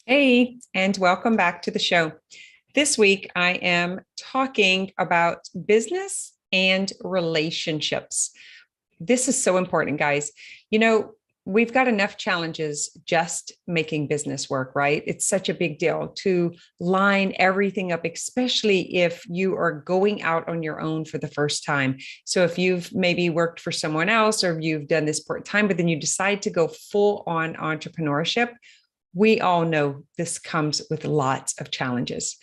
Hey, and welcome back to the show. This week, I am talking about business and relationships. This is so important, guys. You know, we've got enough challenges just making business work, right? It's such a big deal to line everything up, especially if you are going out on your own for the first time. So if you've maybe worked for someone else or you've done this part time, but then you decide to go full on entrepreneurship, we all know this comes with lots of challenges.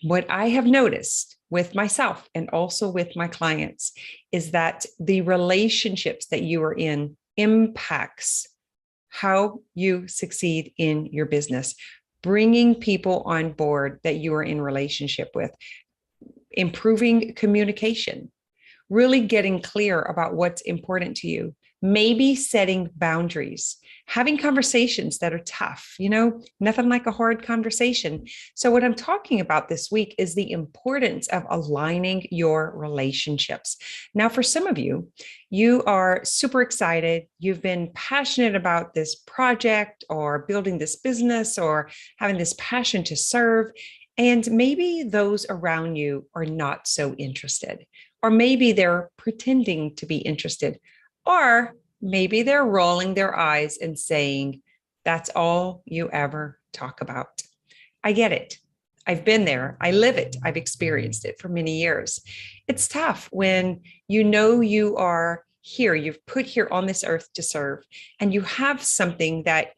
What I have noticed with myself and also with my clients is that the relationships that you are in impacts how you succeed in your business. Bringing people on board that you are in relationship with, improving communication, really getting clear about what's important to you, maybe setting boundaries, having conversations that are tough, nothing like a hard conversation. So what I'm talking about this week is the importance of aligning your relationships. Now, for some of you, you are super excited. You've been passionate about this project or building this business or having this passion to serve. And maybe those around you are not so interested, or maybe they're pretending to be interested, or maybe they're rolling their eyes and saying, that's all you ever talk about. I get it. I've been there. I live it. I've experienced it for many years. It's tough when you know you are here, you've put here on this earth to serve, and you have something that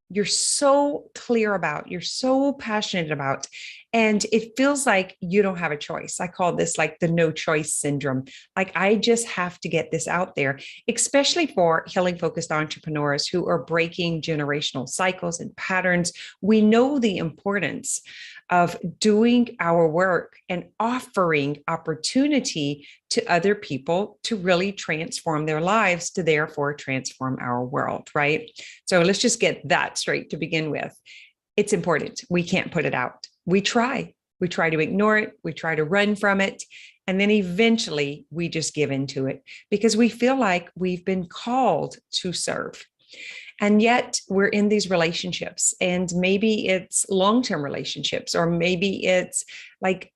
you're so clear about, you're so passionate about, and it feels like you don't have a choice. I call this like the no choice syndrome. Like, I just have to get this out there, especially for healing focused entrepreneurs who are breaking generational cycles and patterns. We know the importance of doing our work and offering opportunity to other people to really transform their lives, to therefore transform our world, right? So let's just get that straight to begin with. It's important. We can't put it out. We try to ignore it. We try to run from it. And then eventually we just give into it because we feel like we've been called to serve. And yet we're in these relationships, and maybe it's long-term relationships, or maybe it's like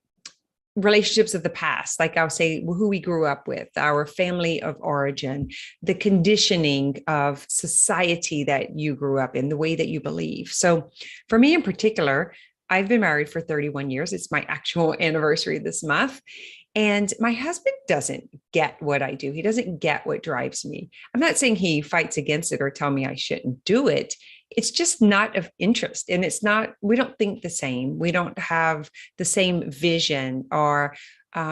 relationships of the past, like I'll say who we grew up with, our family of origin, the conditioning of society that you grew up in, the way that you believe. So for me in particular, I've been married for 31 years. It's my actual anniversary this month. And my husband doesn't get what I do. He doesn't get what drives me. I'm not saying he fights against it or tell me I shouldn't do it. It's just not of interest. And it's not, we don't think the same. We don't have the same vision, or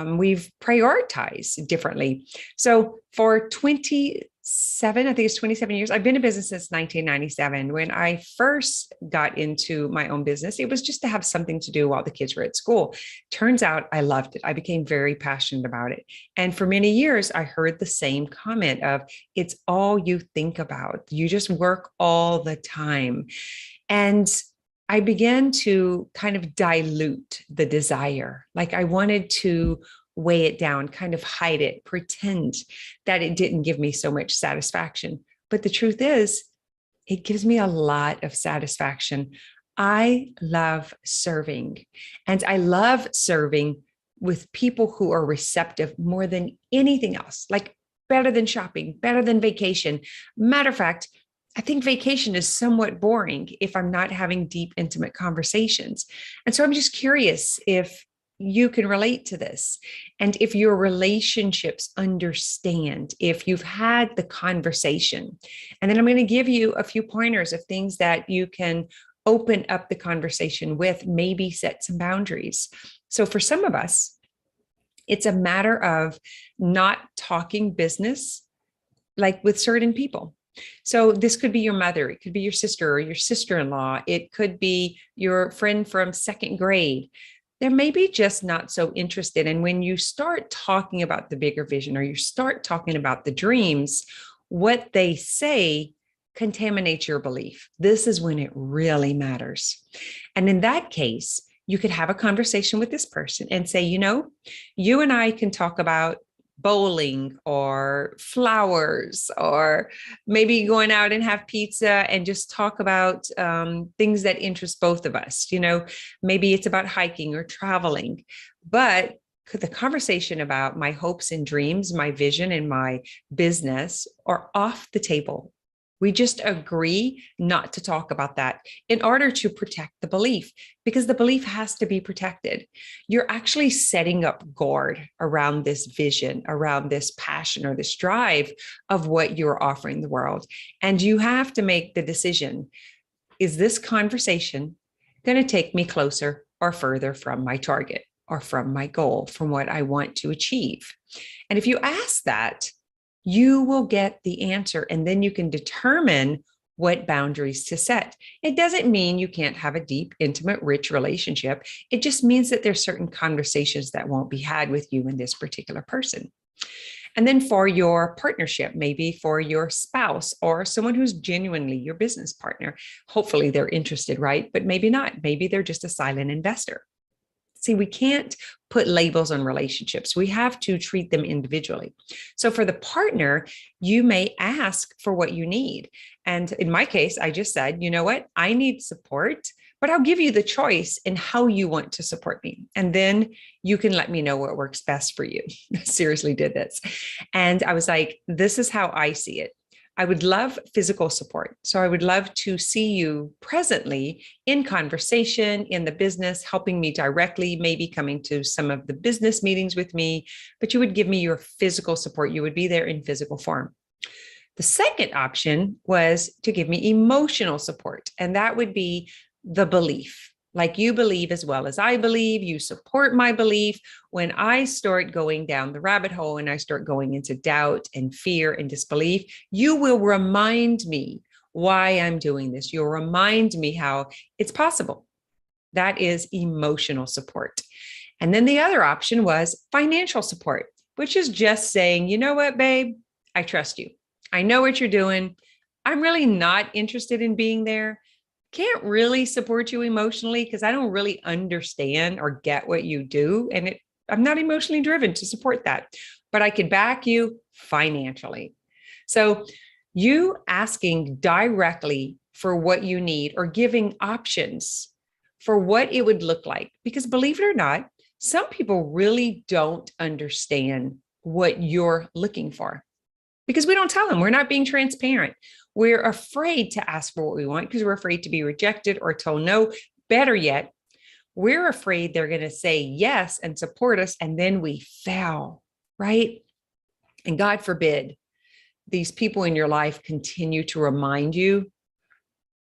we've prioritized differently. So for 27, I think it's 27 years, I've been in business since 1997. When I first got into my own business, it was just to have something to do while the kids were at school. Turns out I loved it. I became very passionate about it. And for many years, I heard the same comment of, it's all you think about. You just work all the time. And I began to kind of dilute the desire. Like, I wanted to weigh it down, kind of hide it, pretend that it didn't give me so much satisfaction. But the truth is, it gives me a lot of satisfaction. I love serving, and I love serving with people who are receptive more than anything else, like better than shopping, better than vacation. Matter of fact, I think vacation is somewhat boring if I'm not having deep, intimate conversations. And so I'm just curious if you can relate to this, and if your relationships understand, if you've had the conversation. And then I'm going to give you a few pointers of things that you can open up the conversation with, maybe set some boundaries. So for some of us, it's a matter of not talking business like with certain people. So this could be your mother, it could be your sister or your sister-in-law, it could be your friend from second grade. They're maybe just not so interested. And when you start talking about the bigger vision, or you start talking about the dreams, what they say contaminates your belief. This is when it really matters. And in that case, you could have a conversation with this person and say, you and I can talk about bowling or flowers, or maybe going out and have pizza and just talk about things that interest both of us. Maybe it's about hiking or traveling, but the conversation about my hopes and dreams, my vision and my business are off the table. We just agree not to talk about that in order to protect the belief, because the belief has to be protected. You're actually setting up guard around this vision, around this passion or this drive of what you're offering the world. And you have to make the decision, is this conversation going to take me closer or further from my target or from my goal, from what I want to achieve? And if you ask that, you will get the answer, and then you can determine what boundaries to set. It doesn't mean you can't have a deep, intimate, rich relationship. It just means that there's certain conversations that won't be had with you and this particular person. And then for your partnership, maybe for your spouse or someone who's genuinely your business partner, hopefully they're interested, right? But maybe not. Maybe they're just a silent investor. See, we can't put labels on relationships. We have to treat them individually. So for the partner, you may ask for what you need. And in my case, I just said, you know what? I need support, but I'll give you the choice in how you want to support me. And then you can let me know what works best for you. I seriously did this. And I was like, this is how I see it. I would love physical support. So I would love to see you presently in conversation, in the business, helping me directly, maybe coming to some of the business meetings with me, but you would give me your physical support. You would be there in physical form. The second option was to give me emotional support. And that would be the belief. Like you believe as well as I believe, you support my belief. When I start going down the rabbit hole and I start going into doubt and fear and disbelief, you will remind me why I'm doing this. You'll remind me how it's possible. That is emotional support. And then the other option was financial support, which is just saying, you know what, babe, I trust you. I know what you're doing. I'm really not interested in being there. Can't really support you emotionally because I don't really understand or get what you do. And I'm not emotionally driven to support that, but I could back you financially. So you asking directly for what you need or giving options for what it would look like, because believe it or not, some people really don't understand what you're looking for because we don't tell them. We're not being transparent. We're afraid to ask for what we want because we're afraid to be rejected or told no. Better yet, we're afraid they're going to say yes and support us, and then we fail, right? And God forbid these people in your life continue to remind you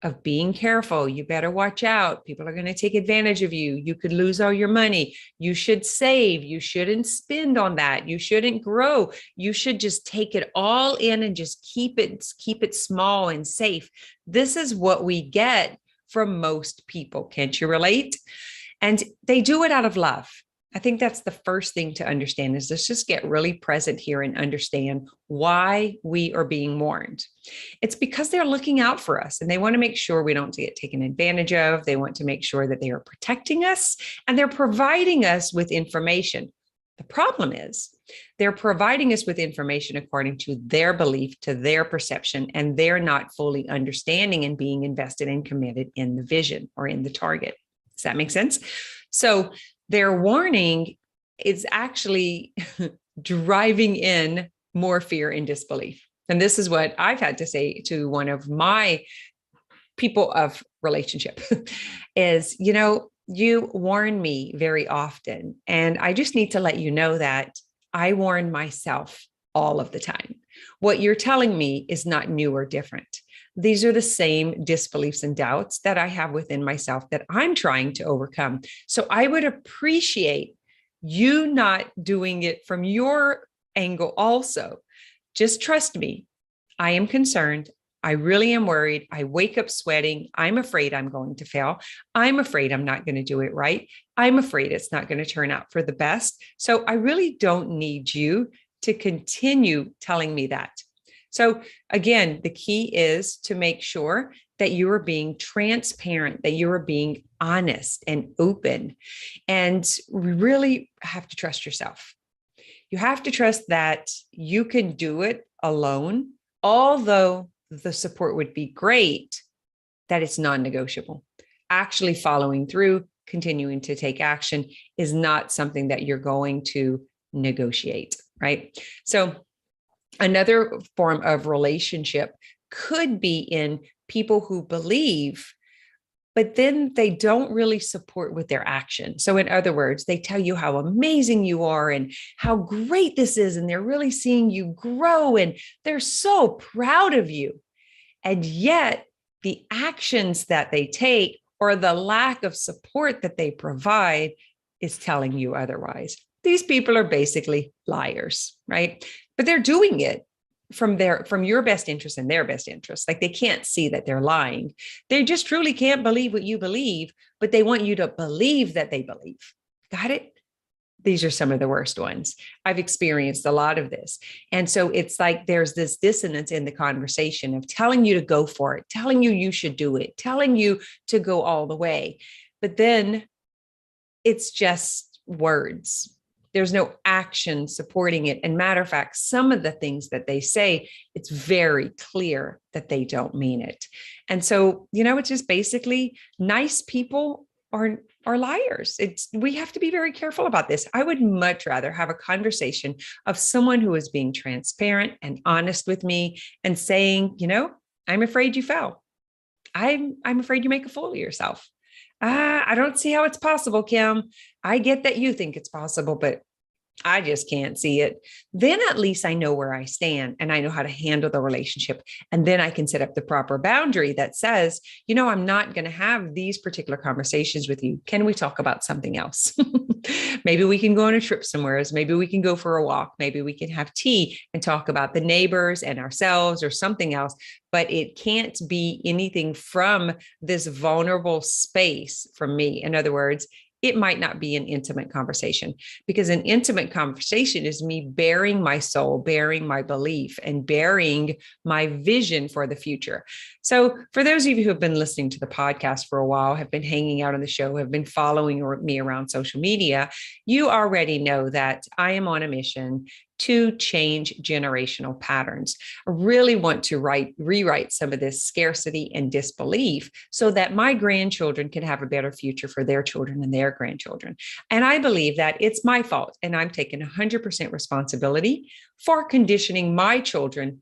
of being careful. You better watch out. People are going to take advantage of you. You could lose all your money. You should save. You shouldn't spend on that. You shouldn't grow. You should just take it all in and just keep it small and safe. This is what we get from most people. Can't you relate? And they do it out of love. I think that's the first thing to understand is let's just get really present here and understand why we are being warned. It's because they're looking out for us and they want to make sure we don't get taken advantage of. They want to make sure that they are protecting us and they're providing us with information. The problem is they're providing us with information according to their belief, to their perception, and they're not fully understanding and being invested and committed in the vision or in the target. Does that make sense? So their warning is actually driving in more fear and disbelief. And this is what I've had to say to one of my people of relationship is, you warn me very often. And I just need to let you know that I warn myself all of the time. What you're telling me is not new or different. These are the same disbeliefs and doubts that I have within myself that I'm trying to overcome. So I would appreciate you not doing it from your angle also. Just trust me. I am concerned. I really am worried. I wake up sweating. I'm afraid I'm going to fail. I'm afraid I'm not going to do it right. I'm afraid it's not going to turn out for the best. So I really don't need you to continue telling me that. So again, the key is to make sure that you are being transparent, that you are being honest and open. And we really have to trust yourself. You have to trust that you can do it alone, although the support would be great, that it's non-negotiable. Actually following through, continuing to take action is not something that you're going to negotiate, right? So another form of relationship could be in people who believe, but then they don't really support with their action. So in other words, they tell you how amazing you are and how great this is, and they're really seeing you grow and they're so proud of you. And yet the actions that they take or the lack of support that they provide is telling you otherwise. These people are basically liars, right? But they're doing it from your best interest and their best interest. Like, they can't see that they're lying. They just truly can't believe what you believe, but they want you to believe that they believe. Got it? These are some of the worst ones. I've experienced a lot of this. And so it's like there's this dissonance in the conversation of telling you to go for it, telling you should do it, telling you to go all the way. But then it's just words. There's no action supporting it. And matter of fact, some of the things that they say, it's very clear that they don't mean it. And so, it's just basically nice people are liars. We have to be very careful about this. I would much rather have a conversation of someone who is being transparent and honest with me and saying, I'm afraid you fell. I'm afraid you make a fool of yourself. I don't see how it's possible, Kim. I get that you think it's possible, but I just can't see it. Then at least I know where I stand and I know how to handle the relationship. And then I can set up the proper boundary that says, I'm not going to have these particular conversations with you. Can we talk about something else? Maybe we can go on a trip somewhere. Maybe we can go for a walk. Maybe we can have tea and talk about the neighbors and ourselves or something else. But it can't be anything from this vulnerable space from me. In other words, it might not be an intimate conversation, because an intimate conversation is me bearing my soul, bearing my belief, and bearing my vision for the future. So for those of you who have been listening to the podcast for a while, have been hanging out on the show, have been following me around social media, you already know that I am on a mission to change generational patterns. I really want to rewrite some of this scarcity and disbelief so that my grandchildren can have a better future for their children and their grandchildren. And I believe that it's my fault, and I'm taking 100% responsibility for conditioning my children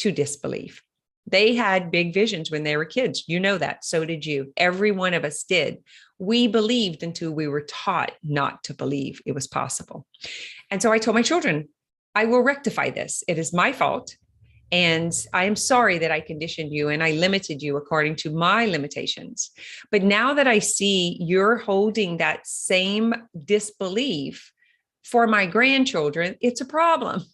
to disbelief. They had big visions when they were kids. You know that. So did you. Every one of us did. We believed until we were taught not to believe it was possible. And so I told my children, I will rectify this. It is my fault. And I am sorry that I conditioned you and I limited you according to my limitations. But now that I see you're holding that same disbelief for my grandchildren, it's a problem.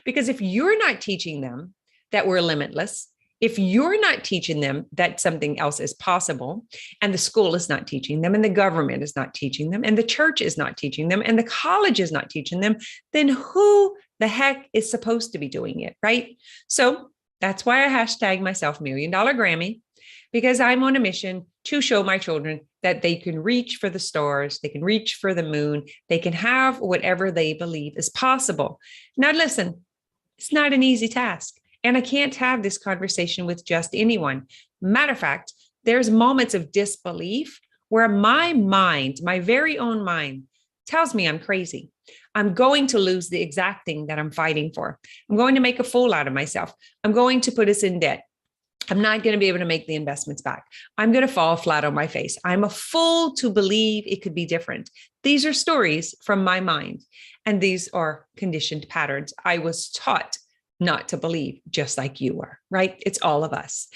Because if you're not teaching them that we're limitless, if you're not teaching them that something else is possible, and the school is not teaching them, and the government is not teaching them, and the church is not teaching them, and the college is not teaching them, then who the heck is supposed to be doing it, right? So that's why I hashtag myself $1 Million Grammy, because I'm on a mission to show my children that they can reach for the stars, they can reach for the moon, they can have whatever they believe is possible. Now, listen, it's not an easy task. And I can't have this conversation with just anyone. Matter of fact, there's moments of disbelief where my mind, my very own mind, tells me I'm crazy. I'm going to lose the exact thing that I'm fighting for. I'm going to make a fool out of myself. I'm going to put us in debt. I'm not going to be able to make the investments back. I'm going to fall flat on my face. I'm a fool to believe it could be different. These are stories from my mind, and these are conditioned patterns I was taught not to believe, just like you were, right? It's all of us.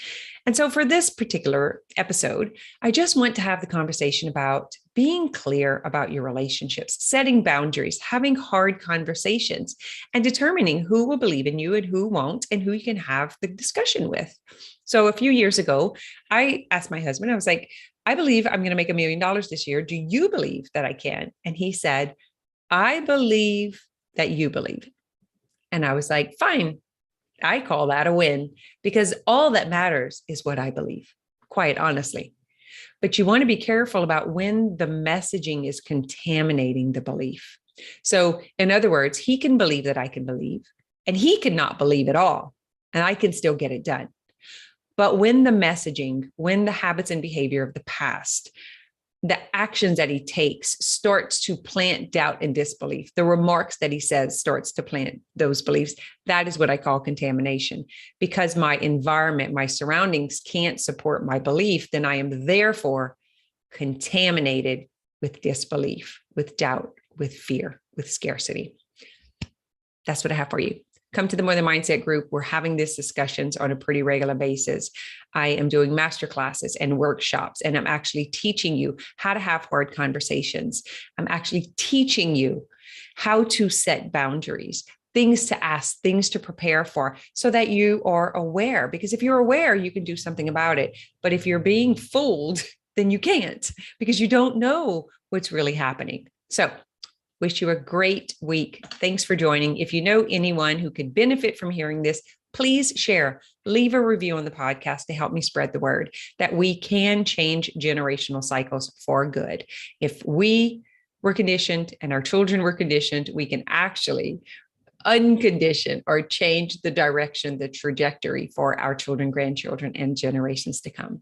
And so for this particular episode, I just want to have the conversation about being clear about your relationships, setting boundaries, having hard conversations, and determining who will believe in you and who won't, and who you can have the discussion with. So a few years ago, I asked my husband, I was like, I believe I'm going to make $1 million this year. Do you believe that I can? And he said, I believe that you believe. And I was like, fine, I call that a win, because all that matters is what I believe, quite honestly. But you want to be careful about when the messaging is contaminating the belief. So in other words, he can believe that I can believe, and he cannot believe at all, and I can still get it done. But when the messaging, when the habits and behavior of the past, the actions that he takes starts to plant doubt and disbelief, the remarks that he says starts to plant those beliefs, that is what I call contamination. Because my environment, my surroundings can't support my belief, then I am therefore contaminated with disbelief, with doubt, with fear, with scarcity. That's what I have for you. Come to the More Than Mindset group. We're having these discussions on a pretty regular basis. I am doing masterclasses and workshops, and I'm actually teaching you how to have hard conversations. I'm actually teaching you how to set boundaries, things to ask, things to prepare for, so that you are aware. Because if you're aware, you can do something about it. But if you're being fooled, then you can't, because you don't know what's really happening. So wish you a great week. Thanks for joining. If you know anyone who could benefit from hearing this, please share, leave a review on the podcast to help me spread the word that we can change generational cycles for good. If we were conditioned and our children were conditioned, we can actually uncondition or change the direction, the trajectory for our children, grandchildren, and generations to come.